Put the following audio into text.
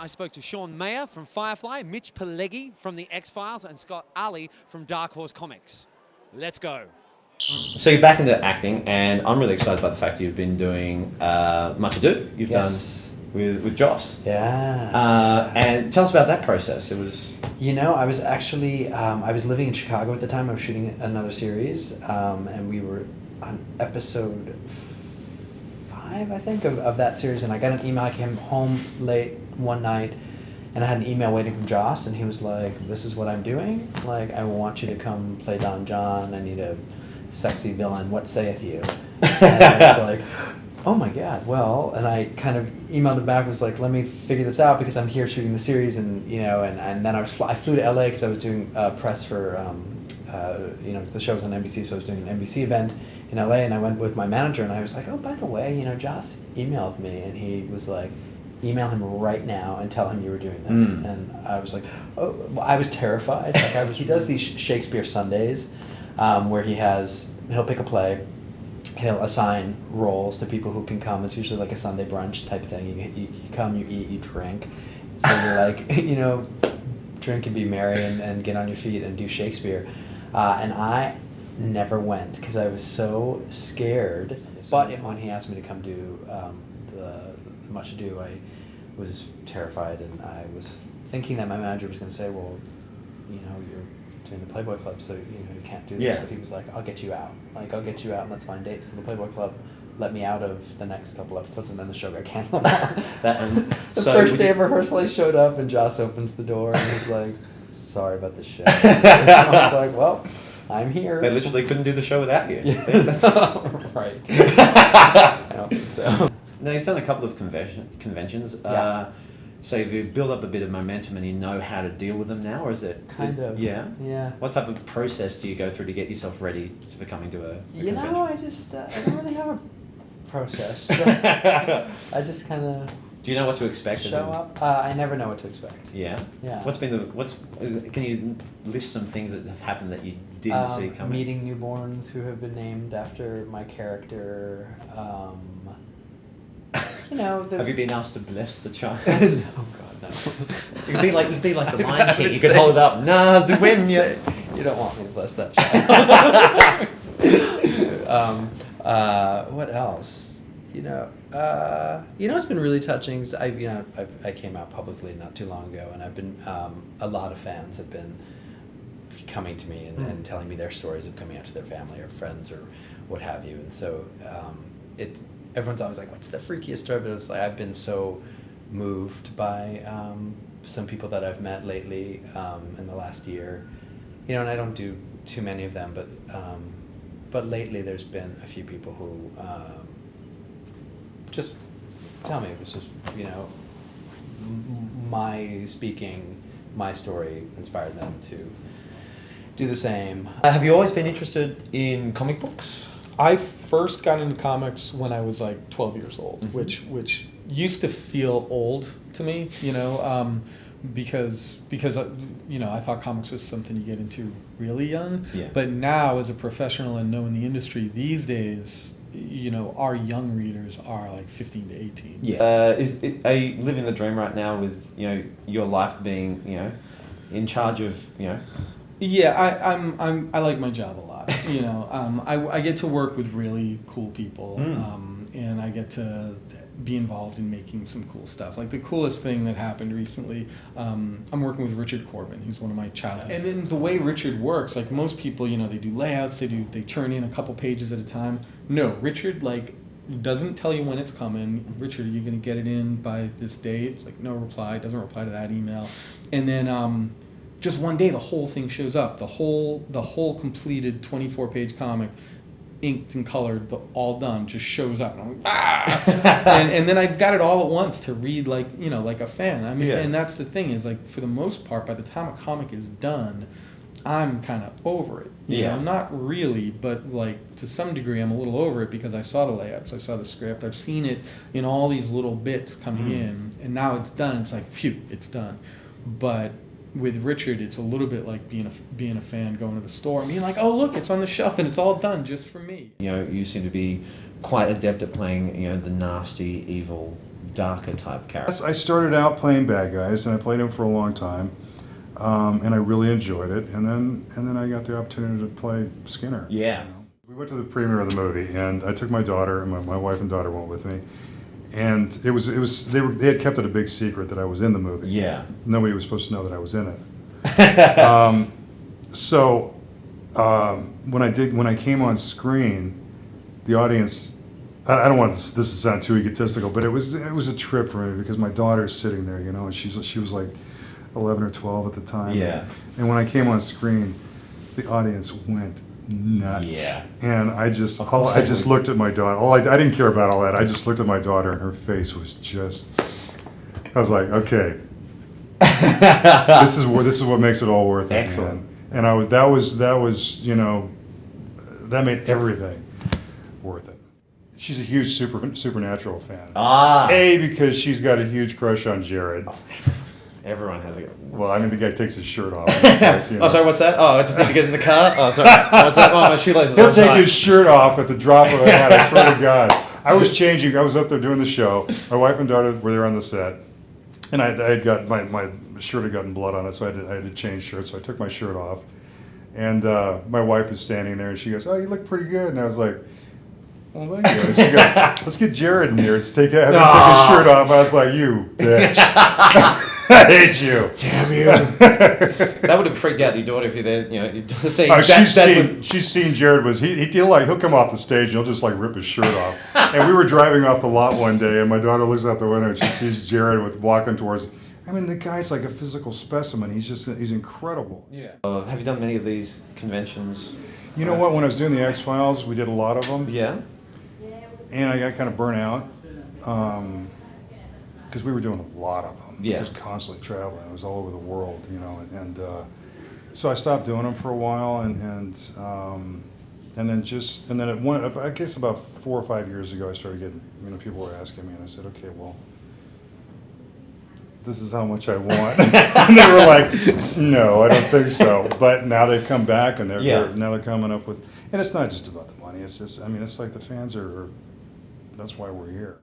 I spoke to Sean Maher from Firefly, Mitch Pileggi from the X-Files, and Allie from Dark Horse Comics. Let's go. So you're back into acting, and I'm really excited about the fact you've been doing Much Ado. You've done with Joss. Yeah. And tell us about that process. It was... You know, I was actually, I was living in Chicago at the time. I was shooting another series, and we were on episode 5, I think, of that series. And I got an email. I came home late one night, and I had an email waiting from Joss, and he was like, "This is what I'm doing. Like, I want you to come play Don John. I need a sexy villain. What saith you?" And I was like, "Oh my God, well," and I kind of emailed him back, was like, "Let me figure this out because I'm here shooting the series," and you know, and then I flew to LA because I was doing press for, you know, the show was on NBC, so I was doing an NBC event in LA, and I went with my manager, and I was like, "Oh, by the way, you know, Joss emailed me," and he was like, "Email him right now and tell him you were doing this," and I was like, "Oh," I was terrified. Like he does these Shakespeare Sundays, where he'll pick a play. He'll assign roles to people who can come. It's usually like a Sunday brunch type thing. You come, you eat, you drink. So you're like, you know, drink and be merry and get on your feet and do Shakespeare. And I never went because I was so scared. But when he asked me to come do the Much Ado, I was terrified, and I was thinking that my manager was going to say, "Well, you know, you're doing the Playboy Club, so you know you can't do this." Yeah. But he was like, "I'll get you out. Like, I'll get you out and let's find dates." So the Playboy Club let me out of the next couple episodes, and then the show got canceled. The first day of rehearsal, I showed up, and Joss opens the door, and he's like, "Sorry about the show." And I was like, "Well, I'm here." They literally couldn't do the show without you. Yeah. That's right. I don't think so. Now, you've done a couple of conventions. Yeah. So have you built up a bit of momentum and you know how to deal with them now, or is it... Kind of. Yeah? Yeah. What type of process do you go through to get yourself ready to be coming to a convention? You know, I just, I don't really have a process. I just kind of... Do you know what to expect? Show up? I never know what to expect. Yeah? Yeah. Can you list some things that have happened that you didn't see coming? Meeting newborns who have been named after my character. You know, have you been asked to bless the child? Oh God, no. You'd be like the Lion King. You could hold it up. Nah, the whim. You don't want me to bless that child. What else? You know, it's been really touching. I came out publicly not too long ago, and I've been a lot of fans have been coming to me and telling me their stories of coming out to their family or friends or what have you, and so everyone's always like, "What's the freakiest story?" But it's like I've been so moved by some people that I've met lately in the last year, you know, and I don't do too many of them, but lately there's been a few people who just tell me, which is, you know, my speaking, my story inspired them to do the same. Have you always been interested in comic books? I first got into comics when I was like 12 years old, which used to feel old to me, you know, because you know, I thought comics was something you get into really young. Yeah. But now, as a professional and knowing the industry these days, you know, our young readers are like 15 to 18. Yeah. Are you living the dream right now with, you know, your life being, you know, in charge of, you know? Yeah, I like my job a lot. You know, I get to work with really cool people, and I get to be involved in making some cool stuff. Like the coolest thing that happened recently, I'm working with Richard Corbin, who's one of my childhood. And then the way Richard works, like most people, you know, they do layouts, they turn in a couple pages at a time. No, Richard like doesn't tell you when it's coming. Richard, are you going to get it in by this date? It's like no reply, doesn't reply to that email, and then just one day the whole thing shows up, the whole completed 24-page comic, inked and colored, all done, just shows up, and I'm like, ah! and then I've got it all at once to read, like, you know, like a fan. I mean, and that's the thing is, like, for the most part, by the time a comic is done, I'm kind of over it. You know, not really, but like to some degree I'm a little over it because I saw the layouts, I saw the script, I've seen it in all these little bits coming in, and now it's done. It's like, phew, it's done. But with Richard, it's a little bit like being a fan going to the store and being like, oh, look, it's on the shelf and it's all done just for me. You know, you seem to be quite adept at playing, you know, the nasty, evil darker type characters? I started out playing bad guys, and I played them for a long time, and I really enjoyed it. And then I got the opportunity to play Skinner. Yeah. We went to the premiere of the movie, and I took my daughter, and my wife and daughter went with me. And they had kept it a big secret that I was in the movie. Yeah. Nobody was supposed to know that I was in it. So when I came on screen, the audience, I don't want this to sound too egotistical, but it was a trip for me because my daughter's sitting there, and she was like 11 or 12 at the time. Yeah. And when I came on screen, the audience went nuts. Yeah. And I just looked at my daughter. I didn't care about all that. I just looked at my daughter, and her face was just. I was like, okay, this is what makes it all worth it. Excellent. Man. And that was that made everything worth it. She's a huge Supernatural fan. Because she's got a huge crush on Jared. Everyone has a. Well, I mean, the guy takes his shirt off. It's like, Oh, sorry, what's that? Oh, I just need to get in the car. Oh, sorry. What's that? Oh, my shoelaces. He'll are take tight. his shirt off at the drop of a hat, I swear to God. I was changing. I was up there doing the show. My wife and daughter were there on the set. And I had got, my shirt had gotten blood on it, so I had to change shirts. So I took my shirt off. And my wife is standing there, and she goes, "Oh, you look pretty good." And I was like, "Well, thank you." And she goes, "Let's get Jared in here. Let's have him take his shirt off." I was like, "You bitch. I hate you. Damn you." That would have freaked out your daughter if you're there, you're saying She's seen Jared he'll come off the stage and he'll just like rip his shirt off. And we were driving off the lot one day, and my daughter looks out the window and she sees Jared walking towards. I mean, the guy's like a physical specimen. He's incredible. Yeah. Have you done many of these conventions? You know what? When I was doing the X-Files, we did a lot of them. Yeah. And I got kind of burnt out because we were doing a lot of them. Yeah. Just constantly traveling. It was all over the world, and so I stopped doing them for a while, and then at one, I guess about 4 or 5 years ago, I started getting, people were asking me, and I said, okay, well, this is how much I want. And they were like, no, I don't think so. But now they've come back, and they're coming up with, and it's not just about the money. It's just, it's like the fans are, that's why we're here.